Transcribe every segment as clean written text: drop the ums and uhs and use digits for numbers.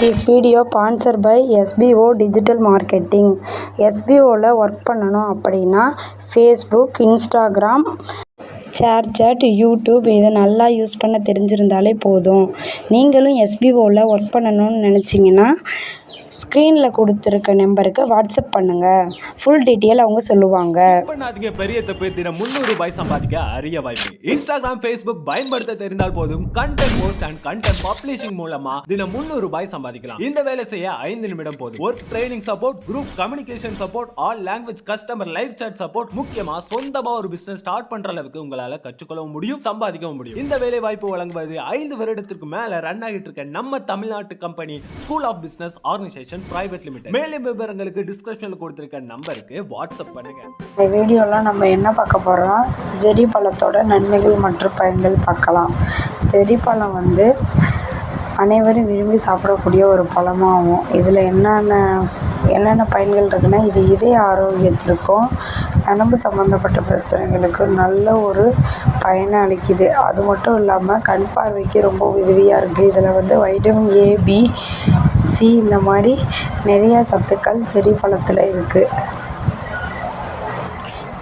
This video sponsor by SPO digital marketing. எஸ்பிஓவில் work பண்ணணும் அப்படின்னா ஃபேஸ்புக், இன்ஸ்டாகிராம், ஷேர்சாட், யூடியூப் இதை நல்லா யூஸ் பண்ண தெரிஞ்சிருந்தாலே போதும். நீங்களும் எஸ்பிஓவில் ஒர்க் பண்ணணும்னு நினச்சிங்கன்னா ஸ்க்ரீனில் கொடுத்துருக்க நம்பருக்கு வாட்ஸ்அப் பண்ணுங்கள். ஃபுல் டீட்டெயில் அவங்க சொல்லுவாங்க. பண்ணாதீங்க பெரிய தப்பு. தினம் 300 ரூபாய் சம்பாதிக்க அரிய வாய்ப்பு. இன்ஸ்டாகிராம், ஃபேஸ்புக் பயன்படுத்த தெரிந்தால் போதும். Content post and content publishing மூலமா தினம் 300 ரூபாய் சம்பாதிக்கலாம். இந்த வேலை செய்ய 5 நிமிடம் போதும். Work training support, group communication support, all language customer live chat support, முக்கியமா சொந்தமா ஒரு பிசினஸ் ஸ்டார்ட் பண்ற அளவுக்கு உங்களால கற்றுக்கொள்ளவும் முடியும், சம்பாதிக்கவும் முடியும். இந்த வேலை வாய்ப்பு வழங்குவது 5 வருடத்திற்கு மேல ரன் ஆகிட்டு இருக்க நம்ம தமிழ்நாட்டு company school of business organisation private limited. மேலும் விவரங்களுக்கு டிஸ்கிரிப்ஷன்ல கொடுத்திருக்க நம்பருக்கு வாட்ஸ்அப் பண்ணுங்க. இந்த வீடியோவில் நம்ம என்ன பார்க்க போகிறோம், ஜெரி பழத்தோட நன்மைகள் மற்றும் பயன்கள் பார்க்கலாம். ஜெரி பழம் அனைவரும் விரும்பி சாப்பிடக்கூடிய ஒரு பழமாகும். இதில் என்னென்ன பயன்கள் இருக்குன்னா, இது இதய ஆரோக்கியத்திற்கும் நரம்பு சம்மந்தப்பட்ட பிரச்சனைகளுக்கும் நல்ல ஒரு பயனை அளிக்குது. அது மட்டும் இல்லாமல் கண் பார்வைக்கு ரொம்ப உதவியாக இருக்குது. இதில் வைட்டமின் ஏ, பி, சி இந்த மாதிரி நிறையா சத்துக்கள் செரி பழத்தில் இருக்குது.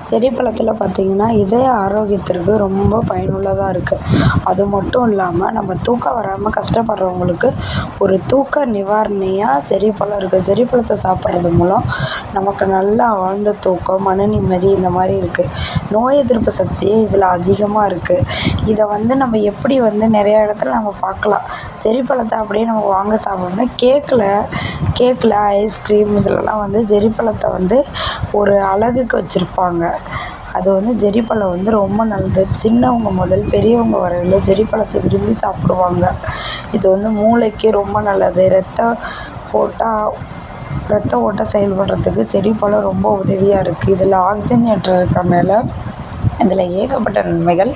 செரி பழத்தில் பார்த்திங்கன்னா இதய ஆரோக்கியத்திற்கு ரொம்ப பயனுள்ளதாக இருக்குது. அது மட்டும் இல்லாமல் நம்ம தூக்கம் வராமல் கஷ்டப்படுறவங்களுக்கு ஒரு தூக்க நிவாரணியாக செரி பழம் இருக்குது. செரி பழத்தை சாப்பிட்றது மூலம் நமக்கு நல்ல ஆழ்ந்த தூக்கம், மன நிம்மதி இந்த மாதிரி இருக்குது. நோய் எதிர்ப்பு சக்தி இதில் அதிகமாக இருக்குது. இதை நம்ம எப்படி நிறையா இடத்துல நம்ம பார்க்கலாம். செரி பழத்தை அப்படியே நம்ம வாங்க சாப்பிடணும்னா கேக்கில் ஐஸ்கிரீம் இதிலலாம் செரி பழத்தை ஒரு அழகுக்கு வச்சுருப்பாங்க. அது ஜெரி பழம் ரொம்ப நல்லது. சின்னவங்க முதல் பெரியவங்க வரையில் ஜெரி பழத்தை விரும்பி சாப்பிடுவாங்க. இது மூளைக்கு ரொம்ப நல்லது. ரத்த ஓட்டம் செயல்படுறதுக்கு ஜெரி பழம் ரொம்ப உதவியாக இருக்குது. இதில் ஆக்சிஜனேட்டர் இருக்கறனால இதில் ஏகப்பட்ட நன்மைகள்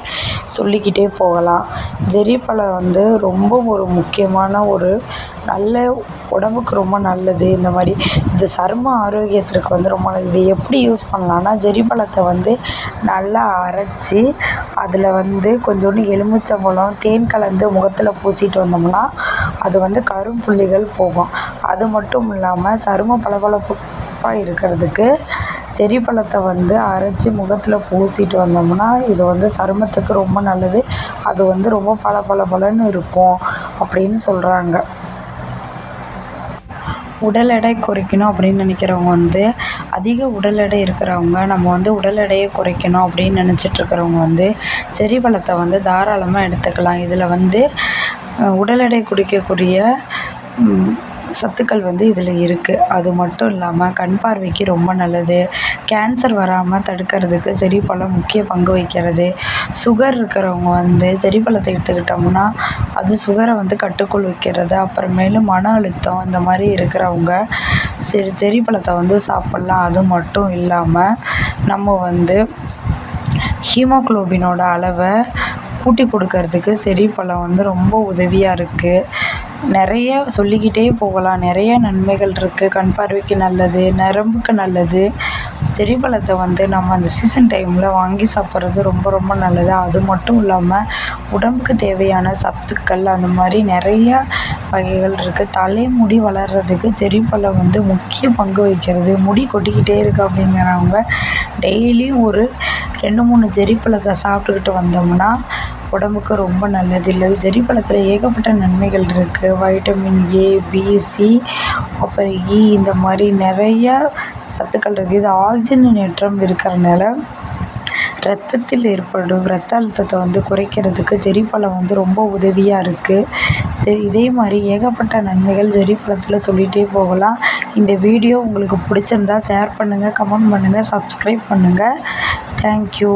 சொல்லிக்கிட்டே போகலாம். ஜெரி பழம் ரொம்ப ஒரு முக்கியமான ஒரு நல்ல உடம்புக்கு ரொம்ப நல்லது. இந்த மாதிரி இது சரும ஆரோக்கியத்திற்கு ரொம்ப நல்லது. இது எப்படி யூஸ் பண்ணலான்னா, ஜெரி பழத்தை நல்லா அரைச்சி அதில் கொஞ்சோண்டு எலுமிச்சம்பழம், தேன் கலந்து முகத்தில் பூசிட்டு வந்தோம்னா அது கரும்புள்ளிகள் போகும். அது மட்டும் இல்லாமல் சரும பளபளப்பாக இருக்கிறதுக்கு செரி பழத்தை அரைச்சி முகத்தில் பூசிட்டு வந்தோம்னா இது சருமத்துக்கு ரொம்ப நல்லது. அது ரொம்ப பளபளன்னு இருக்கும் அப்படின்னு சொல்கிறாங்க. உடல் எடை குறைக்கணும் அப்படின்னு நினைக்கிறவங்க அதிக உடல் எடை இருக்கிறவங்க நம்ம உடல் எடையை குறைக்கணும் அப்படின்னு நினச்சிட்ருக்கிறவங்க செரி பழத்தை தாராளமாக எடுத்துக்கலாம். இதில் உடல் எடை குறைக்கக்கூடிய சத்துக்கள் இதில் இருக்குது. அது மட்டும் இல்லாமல் கண் பார்வைக்கு ரொம்ப நல்லது. கேன்சர் வராமல் தடுக்கிறதுக்கு செரி பழம் முக்கிய பங்கு வகிக்கிறது. சுகர் இருக்கிறவங்க செரி பழத்தை எடுத்துக்கிட்டோம்னா அது சுகரை கட்டுக்குள் வைக்கிறது. அப்புறமேலும் மன அழுத்தம் இந்த மாதிரி இருக்கிறவங்க செரி பழத்தை சாப்பிட்லாம். அது மட்டும் இல்லாமல் நம்ம ஹீமோகுளோபினோட அளவை கூட்டி கொடுக்கறதுக்கு செரி பழம் ரொம்ப உதவியாக இருக்குது. நிறைய சொல்லிக்கிட்டே போகலாம். நிறைய நன்மைகள் இருக்குது. கண் பார்வைக்கு நல்லது, நரம்புக்கு நல்லது. செரி பழத்தை நம்ம அந்த சீசன் டைமில் வாங்கி சாப்பிட்றது ரொம்ப நல்லது. அது மட்டும் இல்லாமல் உடம்புக்கு தேவையான சத்துக்கள் அந்த மாதிரி நிறையா வகைகள் இருக்குது. தலைமுடி வளர்கிறதுக்கு செரி பழம் முக்கிய பங்கு வகிக்கிறது. முடி கொட்டிக்கிட்டே இருக்குது அப்படிங்கிறவங்க டெய்லியும் ஒரு 2-3 செரி பழத்தை சாப்பிட்டுக்கிட்டு வந்தோம்னா உடம்புக்கு ரொம்ப நல்லது. இல்லை ஜெரி பழத்தில் ஏகப்பட்ட நன்மைகள் இருக்குது. வைட்டமின் ஏ, பி, சி, அப்புறம் இ இந்த மாதிரி நிறையா சத்துக்கள் இருக்குது. இது ஆக்சிஜனேற்றம் இருக்கிறனால ரத்தத்தில் ஏற்படும் ரத்த அழுத்தத்தை குறைக்கிறதுக்கு ஜெரி பழம் ரொம்ப உதவியாக இருக்குது. இதே மாதிரி ஏகப்பட்ட நன்மைகள் ஜெரி பழத்தில் சொல்லிகிட்டே போகலாம். இந்த வீடியோ உங்களுக்கு பிடிச்சிருந்தா ஷேர் பண்ணுங்கள், கமெண்ட் பண்ணுங்கள், சப்ஸ்கிரைப் பண்ணுங்கள். தேங்க்யூ.